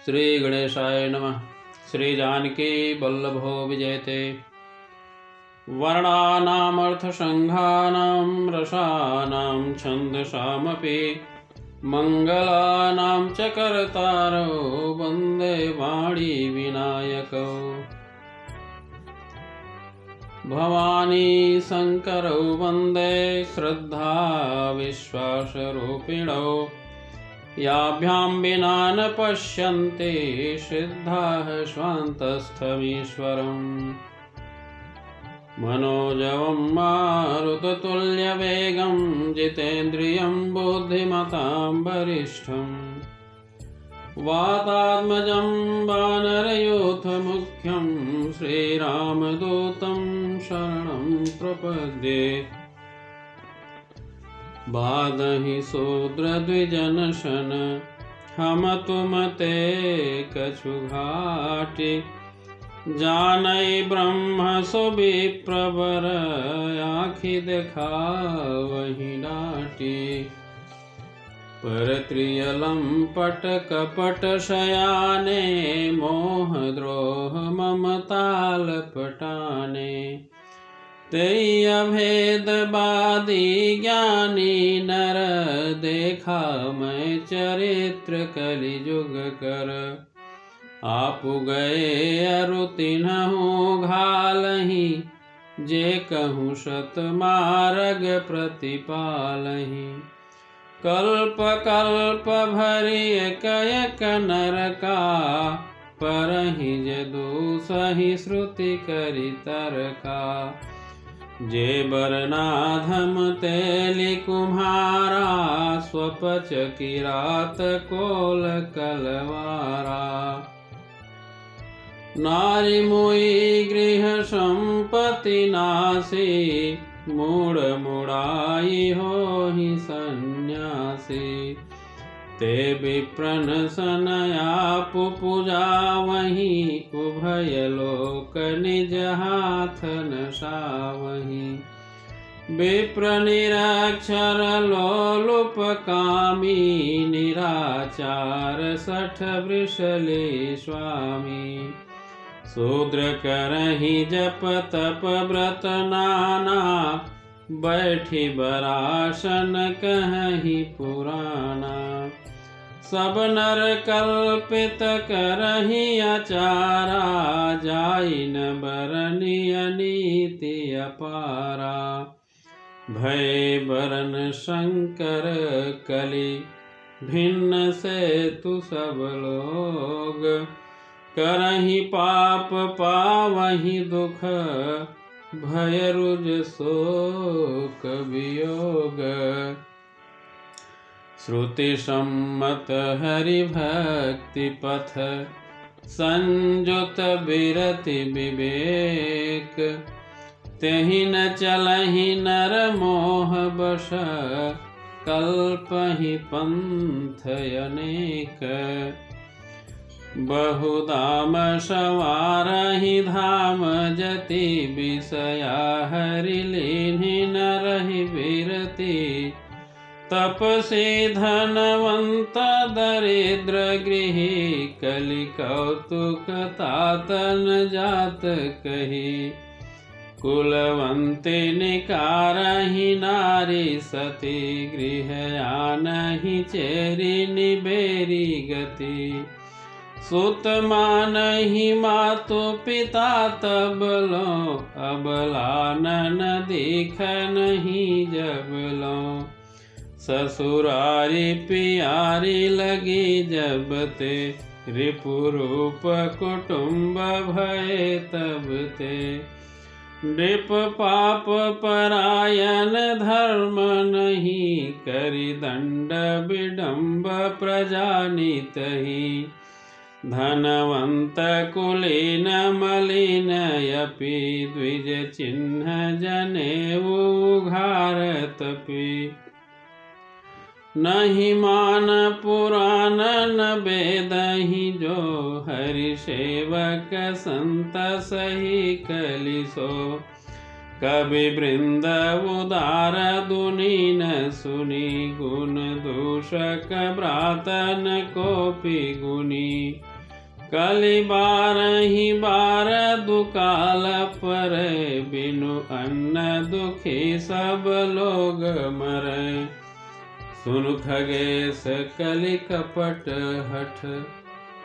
श्री गणेशाय नमः। श्री जानकी वल्लभो विजयते। वर्णानामर्थसंघानां रसानां छन्दसामपि मङ्गलानां च कर्तारो वन्दे वाणी विनायकौ। भवानी शङ्करौ वन्दे श्रद्धा विश्वासरूपिणौ। याभ्यां विना न पश्यन्ति सिद्धाः स्वान्तस्थमीश्वरम्। मनोजवं मारुततुल्यवेगं जितेन्द्रियं बुद्धिमतां वरिष्ठं। वातात्मजं वानरयूथमुख्यं श्रीरामदूतं शरणं प्रपद्ये। बाधहि शूद्रद्विजनशन हम तुम ते कछु घाटी। जानै ब्रह्म सो विप्रवर आँखि देखावहि डाटी। परत्रियलं पट कपट शयाने मोह द्रोह ममताल पटाने। तेई अभेद बादी ज्ञानी नर देखा मैं चरित्र कलिजुग कर। आपु गए अरु तिन्हु घालहि जे कहूँ शत मार्ग प्रतिपालहि। कल्प कल्प भरि एक एक नरका परहि जे दूसहि श्रुति करि तरका। जे बरनाधम तेलि कुम्हारा स्वपच किरात कोल कलवारा। नारी मुई गृह संपत्ति नासी मूढ़ मुड़ाई होहि सन्यासी। ते विप्रन सनयापु पुजावहि उभय लोक निज हाथ नसावहि। विप्र निरक्षर लोलुपकामी निराचार सठ वृषले स्वामी। शूद्र करहि जप तप व्रत नाना बैठी बरासन कहहि पुराना। सब नर कल्पित करहि आचारा जाई न बरनिय नीति अपारा। भय बरन शंकर कलि भिन्न से तु सब लोग। करहि पाप पावहि दुख भय रुज शोक वियोग। श्रुति सम्मत हरि भक्ति पथ संजुत बिरति विवेक। तेहि न चलहि नर मोह बश कल्पहि पंथ अनेक। बहुधाम सवारहि धाम जति विषया हरि लीन्हि न रहि विरति। तपसी धनवंत दरिद्र गृही कलि कौतुक तातन जात कही। कुलवंती निकारहि नारी सती गृह आनहि चेरी निबेरी गति। सुत मानहि मातु पिता तब लो अबला नन दीख नहीं जब लो। ससुरारी पियारी लगी जब ते रिपुरूप कुटुंब भय तब ते। नृप पाप परायण धर्म नहीं करि दंड विडम्ब प्रजा नीतहि। धनवंत कुलीन मलिन यपि द्विज चिन्ह जनेऊ घारतपि। नहीं मान पुराण न वेदहि जो हरि सेवक संत सही कलिसो। कवि वृंद उदार दुनि न सुनी गुण दूषक भ्रातन कोपि गुनी। कलि बारहि बार दुकाल परै, बिनु अन्न दुखी सब लोग मरै। सुनु खगेश कलि कपट हठ,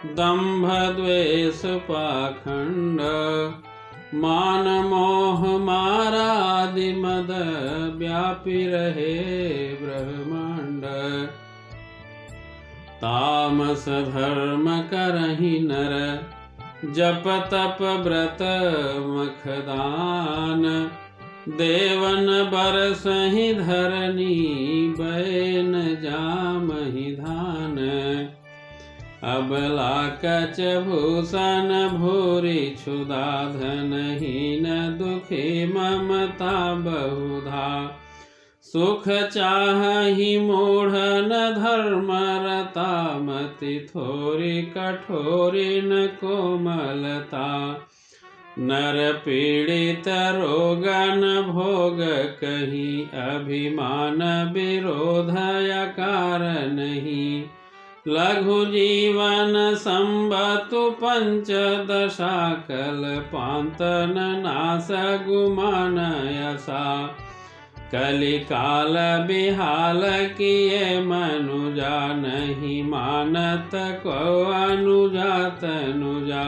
दंभ द्वेष पाखंड। मान मोह मारादि मद, व्यापी रहे ब्रह्मांड। तामस धर्म करहि नर, जप तप व्रत मखदान। देवन बरसहि धरनी, बैन जामहि धान। अबला कच भूषण भूरि क्षुधा, धनहीन दुखी ममता बहुधा। सुख चाहहि मूढ़ न धर्म रता, मति थोरी कठोरी न कोमलता। नर पीड़ित रोगन भोग कही, अभिमान विरोध आकार नहीं। लघु जीवन संबतु पंचदशा, कल पांतन नाश गुमान यसा। कलि काल बिहाल किए मनुजा, नहीं मानत को अनुजा तनुजा।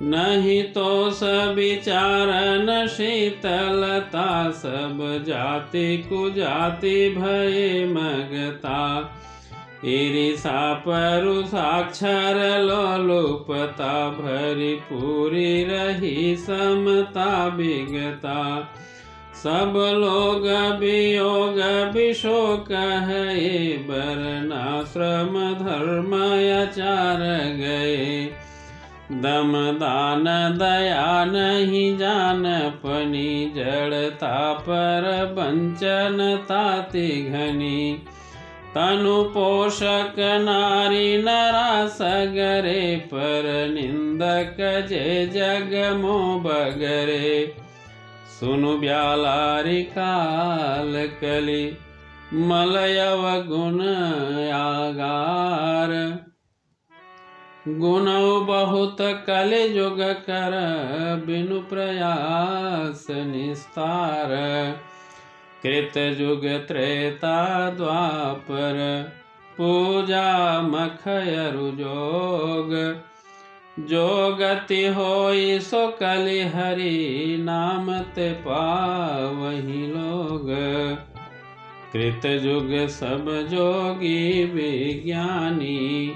नहीं तो सविचारन शीतलता, सब जाति कुजाति भये मगता। ईरिषा परुषाक्षर लोलुपता, भरी पूरी रही समता विगता। सब लोग वियोग विशोक है, वर्णाश्रम धर्म आचार गए। दम दान दया नहीं जान पनी, जड़ता पर वंचन ताति घनी। तनु पोषक नारी नरा सगरे, पर निंदक जे जग मोह बगरे। सुनु ब्यालारि काल कलि, मलयव गुण आगार। गुणौ बहुत कलि जुग कर, बिनु प्रयास निस्तार। कृत युग त्रेता द्वापर, पूजा मखयरु जोग। जो गति होई सो कलि हरि, नाम ते पावहि लोग। कृत युग सब जोगी विज्ञानी,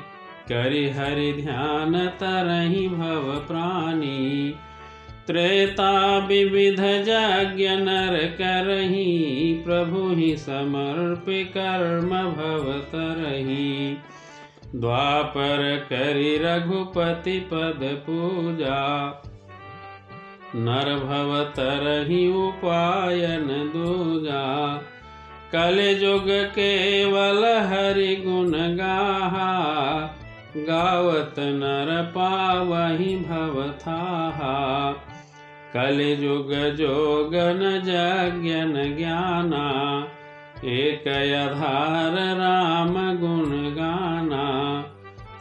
करि हरि ध्यान तरहि भव प्राणी। त्रेता विविध यज्ञ नर करहि, प्रभु ही समर्पि कर्म भव तरहि। द्वापर करि रघुपति पद पूजा, नर भव तरहि उपायन दूजा। कलिजुग केवल हरि गुण गाहा, गावत नर पावहि भव थाहा। कलिजुग जोगन यज्ञन ज्ञाना, एक आधार राम गुण गाना।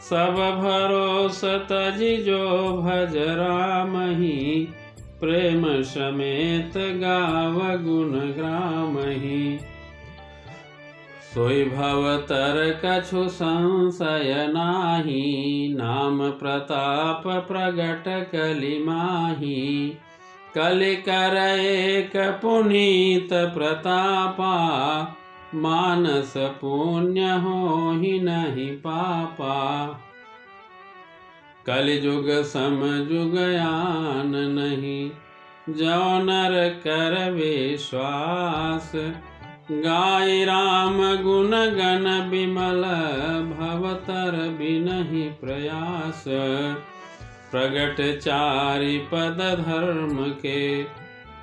सब भरोस तजि जो भज राम ही, प्रेम समेत गाव गुण ग्राम ही। सोई भव तर कछु संशय नाही, नाम प्रताप प्रगट कलि माही। कलि कर एक पुनीत प्रतापा, मानस पुण्य होहि नहीं पापा। कलिजुग सम जुगयान नहीं, जो नर कर विश्वास। गाय राम गुण गण बिमल, भवतर बिनहि प्रयास। प्रगट चारि पद धर्म के,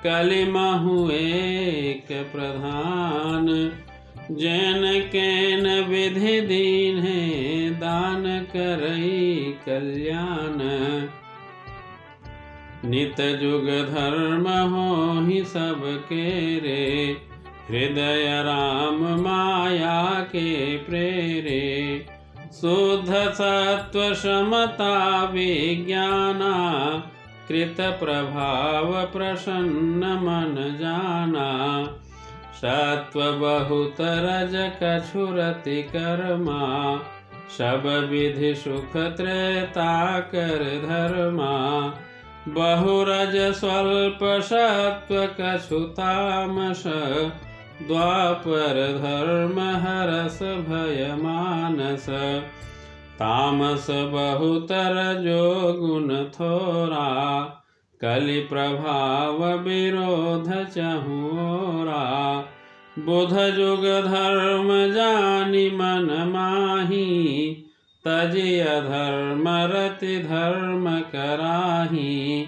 कलि महु एक प्रधान। जैन केन विधि दीन्हे, दान करई कल्याण। नित जुग धर्म होहि सब केरे, हृदय राम माया के प्रेरे। शुद्ध सत्व समता विज्ञाना कृत प्रभाव प्रसन्न मन जाना सत्व बहुत रज कछुरति कर्मा सब विधि सुख त्रेता कर धर्मा बहुरज स्वल्प सत्व कछु तामस द्वापर धर्म हरस भय मानस तामस बहुत रजो गुण थोरा कलि प्रभाव विरोध चहुरा बुध जुग धर्म जानि मन माही तजिय धर्म रति धर्म कराही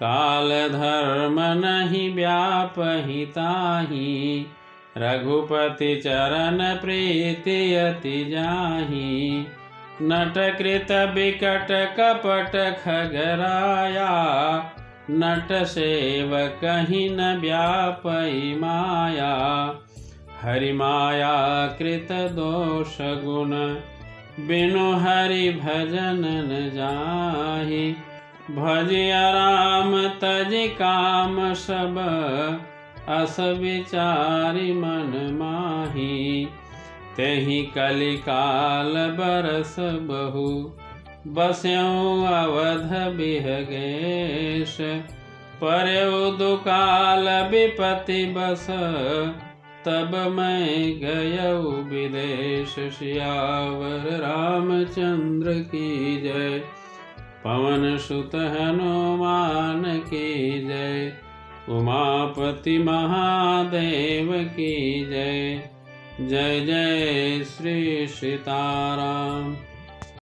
काल धर्म नहीं व्यापहि ताही रघुपति चरण प्रीति अति जाही नट कृत बिकट कपट खगराया नट सेव कहीं न व्यापई माया हरि माया कृत दोष गुण बिनु हरि भजन न जाहि भजिया राम तज काम सब अस विचारि मन माही तेहि कलिकाल बरस बहु बस्यों अवध बिहगेश पर्यो दुकाल विपति बस तब मैं गयौ विदेश सियावर रामचंद्र की जय पवन सुत हनुमान की जय उमापति महादेव की जय जय जय श्री सीताराम।